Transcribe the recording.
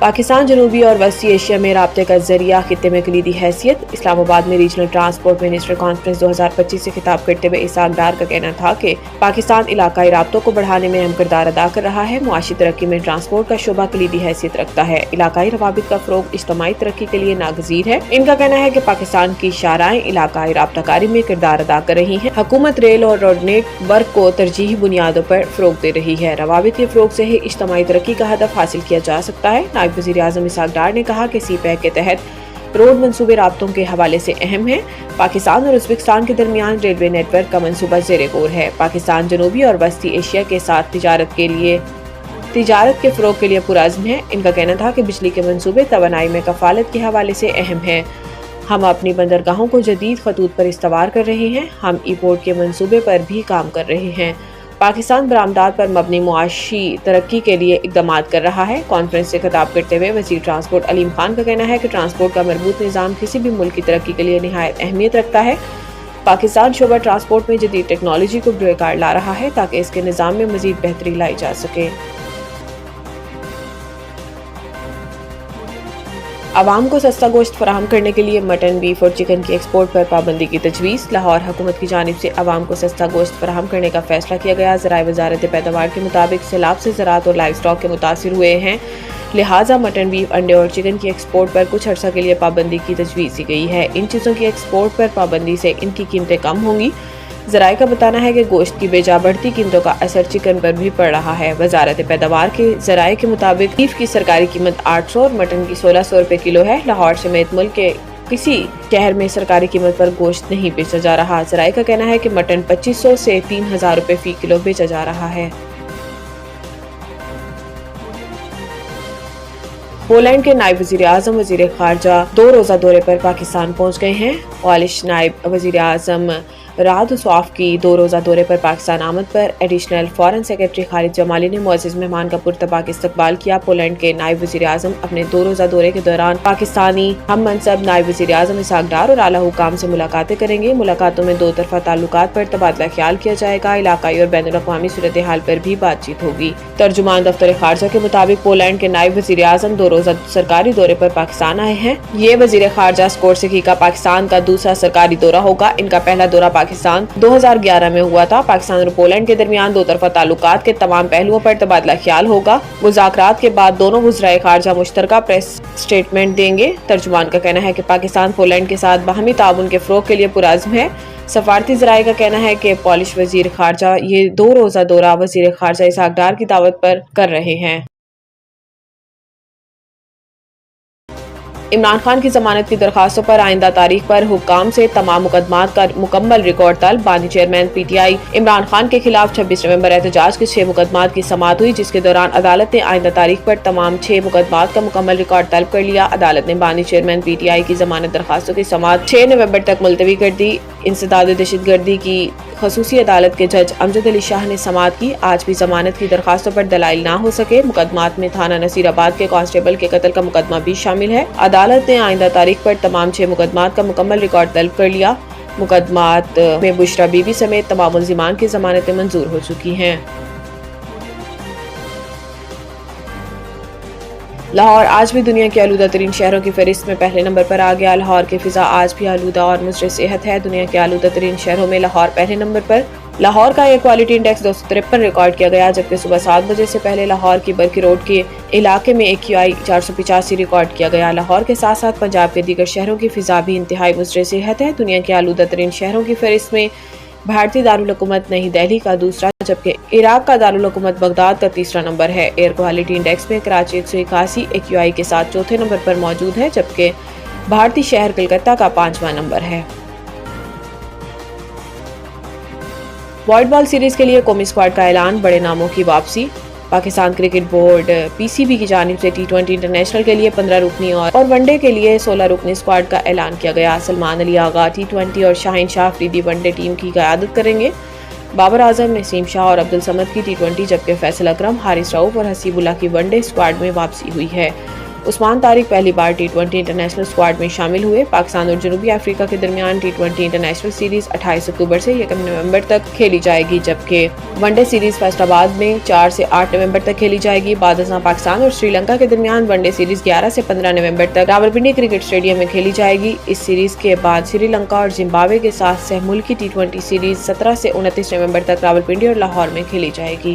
پاکستان جنوبی اور وسطی ایشیا میں رابطے کا ذریعہ خطے میں کلیدی حیثیت۔ اسلام آباد میں ریجنل ٹرانسپورٹ منسٹر کانفرنس 2025 سے خطاب کرتے ہوئے اسحاق ڈار کا کہنا تھا کہ پاکستان علاقائی رابطوں کو بڑھانے میں اہم کردار ادا کر رہا ہے۔ معاشی ترقی میں ٹرانسپورٹ کا شعبہ کلیدی حیثیت رکھتا ہے۔ علاقائی روابط کا فروغ اجتماعی ترقی کے لیے ناگزیر ہے۔ ان کا کہنا ہے کہ پاکستان کی شاہراہیں علاقائی رابطہ کاری میں کردار ادا کر رہی ہیں۔ حکومت ریل اور روڈ نیٹ ورک کو ترجیحی بنیادوں پر فروغ دے رہی ہے۔ روابط کے فروغ سے ہی اجتماعی ترقی کا ہدف حاصل کیا جا سکتا ہے۔ نائب وزیر اعظم اسحاق ڈار نے کہا کہ سی پیک کے تحت روڈ منصوبے رابطوں کے حوالے سے اہم ہیں۔ پاکستان اور ازبکستان کے درمیان ریلوے نیٹ ورک کا منصوبہ زیر غور ہے۔ پاکستان جنوبی اور وسطی ایشیا کے ساتھ تجارت کے فروغ کے لیے پرعزم ہے۔ ان کا کہنا تھا کہ بجلی کے منصوبے توانائی میں کفالت کے حوالے سے اہم ہیں۔ ہم اپنی بندرگاہوں کو جدید خطوط پر استوار کر رہے ہیں۔ ہم ای پورٹ کے منصوبے پر بھی کام کر رہے ہیں۔ پاکستان برآمدات پر مبنی معاشی ترقی کے لیے اقدامات کر رہا ہے۔ کانفرنس سے خطاب کرتے ہوئے وزیر ٹرانسپورٹ علیم خان کا کہنا ہے کہ ٹرانسپورٹ کا مربوط نظام کسی بھی ملک کی ترقی کے لیے نہایت اہمیت رکھتا ہے۔ پاکستان شعبہ ٹرانسپورٹ میں جدید ٹیکنالوجی کو بروئے کار لا رہا ہے تاکہ اس کے نظام میں مزید بہتری لائی جا سکے۔ عوام کو سستا گوشت فراہم کرنے کے لیے مٹن، بیف اور چکن کی ایکسپورٹ پر پابندی کی تجویز۔ لاہور حکومت کی جانب سے عوام کو سستا گوشت فراہم کرنے کا فیصلہ کیا گیا۔ ذرائع وزارت پیداوار کے مطابق سیلاب سے زراعت اور لائیو اسٹاک کے متاثر ہوئے ہیں، لہٰذا مٹن، بیف، انڈے اور چکن کی ایکسپورٹ پر کچھ عرصہ کے لیے پابندی کی تجویز دی گئی ہے۔ ان چیزوں کی ایکسپورٹ پر پابندی سے ان کی قیمتیں کم ہوں گی۔ ذرائع کا بتانا ہے کہ گوشت کی بے جا بڑھتی قیمتوں کا اثر چکن پر بھی پڑ رہا ہے۔ وزارت پیداوار کے ذرائع کے مطابق بیف کی سرکاری قیمت 800 اور مٹن کی 1600 روپے کلو ہے۔ لاہور سمیت ملک کے کسی شہر میں سرکاری قیمت پر گوشت نہیں بیچا جا رہا۔ ذرائع کا کہنا ہے کہ مٹن 2500 سے 3000 روپے فی کلو بیچا جا رہا ہے۔ پولینڈ کے نائب وزیر اعظم وزیر خارجہ 2 روزہ دورے پر پاکستان پہنچ گئے ہیں۔ پولش نائب وزیر اعظم رادوسلاف کی 2 روزہ دورے پر پاکستان آمد پر ایڈیشنل فارن سیکرٹری خالد جمالی نے معزز مہمان کا پرتپاک استقبال کیا۔ پولینڈ کے نائب وزیر اعظم اپنے 2 روزہ دورے کے دوران پاکستانی ہم منصب نائب وزیر اعظم اسحاق ڈار اور اعلیٰ حکام سے ملاقاتیں کریں گے۔ ملاقاتوں میں 2 طرفہ تعلقات پر تبادلہ خیال کیا جائے گا۔ علاقائی اور بین الاقوامی صورتحال پر بھی بات چیت ہوگی۔ ترجمان دفتر خارجہ کے مطابق پولینڈ کے نائب وزیر اعظم 2 روزہ سرکاری دورے پر پاکستان آئے ہیں۔ یہ وزیر خارجہ سکورسکی کا پاکستان کا دوسرا سرکاری دورہ ہوگا۔ ان کا پہلا دورہ پاکستان 2011 میں ہوا تھا۔ پاکستان اور پولینڈ کے درمیان 2 طرفہ تعلقات کے تمام پہلوؤں پر تبادلہ خیال ہوگا۔ مذاکرات کے بعد دونوں وزرائے خارجہ مشترکہ پریس سٹیٹمنٹ دیں گے۔ ترجمان کا کہنا ہے کہ پاکستان پولینڈ کے ساتھ باہمی تعاون کے فروغ کے لیے پرعزم ہے۔ سفارتی ذرائع کا کہنا ہے کہ پولش وزیر خارجہ یہ 2 روزہ دورہ وزیر خارجہ اسحاق ڈار کی دعوت پر کر رہے ہیں۔ عمران خان کی ضمانت کی درخواستوں پر آئندہ تاریخ پر حکام سے تمام مقدمات کا مکمل ریکارڈ طلب۔ بانی chairman P T I Imran Khan کے خلاف 26 نومبر احتجاج کے 6 مقدمات کی سماعت ہوئی، جس کے دوران عدالت نے آئندہ تاریخ پر تمام 6 مقدمات کا مکمل ریکارڈ طلب کر لیا۔ عدالت نے بانی چیئرمین پی ٹی آئی کی ضمانت درخواستوں کی سماعت 6 نومبر تک ملتوی کر دی۔ انسداد دہشت گردی کی خصوصی عدالت کے جج امجد علی شاہ نے سماعت کی۔ آج بھی ضمانت کی درخواستوں پر دلائل نہ ہو سکے۔ مقدمات میں تھانہ نصیر آباد کے کانسٹیبل کے قتل کا مقدمہ بھی شامل ہے۔ عدالت نے آئندہ تاریخ پر تمام 6 مقدمات کا مکمل ریکارڈ طلب کر لیا۔ مقدمات میں بشرا بی بی سمیت تمام ملزمان کی ضمانتیں منظور ہو چکی ہیں۔ لاہور آج بھی دنیا کے آلودہ ترین شہروں کی فہرست میں پہلے نمبر پر آ گیا۔ لاہور کی فضا آج بھی آلودہ اور مضر صحت ہے۔ دنیا کے آلودہ ترین شہروں میں لاہور پہلے نمبر پر۔ لاہور کا ایئر کوالٹی انڈیکس 253 ریکارڈ کیا گیا، جبکہ صبح 7 بجے سے پہلے لاہور کی برکی روڈ کے علاقے میں AQI 485 ریکارڈ کیا گیا۔ لاہور کے ساتھ ساتھ پنجاب کے دیگر شہروں کی فضا بھی انتہائی مضر صحت ہے۔ دنیا کے آلودہ ترین شہروں کی فہرست میں بھارتی دارالحکومت نئی دہلی کا دوسرا، جبکہ عراق کا دارالحکومت بغداد کا تیسرا نمبر ہے۔ ایئر کوالٹی انڈیکس میں کراچی 181 AQI کے ساتھ چوتھے نمبر پر موجود ہے، جبکہ بھارتی شہر کلکتہ کا 5واں نمبر ہے۔ وائٹ بال سیریز کے لیے قومی اسکواڈ کا اعلان، بڑے ناموں کی واپسی۔ پاکستان کرکٹ بورڈ PCB کی جانب سے T20 انٹرنیشنل کے لیے 15 رکنی اور ون ڈے کے لیے 16 رکنی اسکواڈ کا اعلان کیا گیا۔ سلمان علی آغا T20 اور شاہین شاہ افریدی ون ڈے ٹیم کی قیادت کریں گے۔ بابر اعظم، نسیم شاہ اور عبدالصمد کی T20، جبکہ فیصل اکرم، حارث رؤف اور حسیب اللہ کی ون ڈے اسکواڈ میں واپسی ہوئی ہے۔ عثمان طارق پہلی بار T20 انٹرنیشنل اسکواڈ میں شامل ہوئے۔ پاکستان اور جنوبی افریقہ کے درمیان T20 انٹرنیشنل سیریز 28 اکتوبر سے 1 نومبر تک کھیلی جائے گی، جبکہ ون ڈے سیریز فیصل آباد میں 4 سے 8 نومبر تک کھیلی جائے گی۔ بعد ازاں پاکستان اور سری لنکا کے درمیان ون ڈے سیریز 11 سے 15 نومبر تک راولپنڈی کرکٹ اسٹیڈیم میں کھیلی جائے گی۔ اس سیریز کے بعد سری لنکا اور زمبابوے کے ساتھ سہ ملکی T20 سیریز 17 سے 29 نومبر تک راولپنڈی اور لاہور میں کھیلی جائے گی۔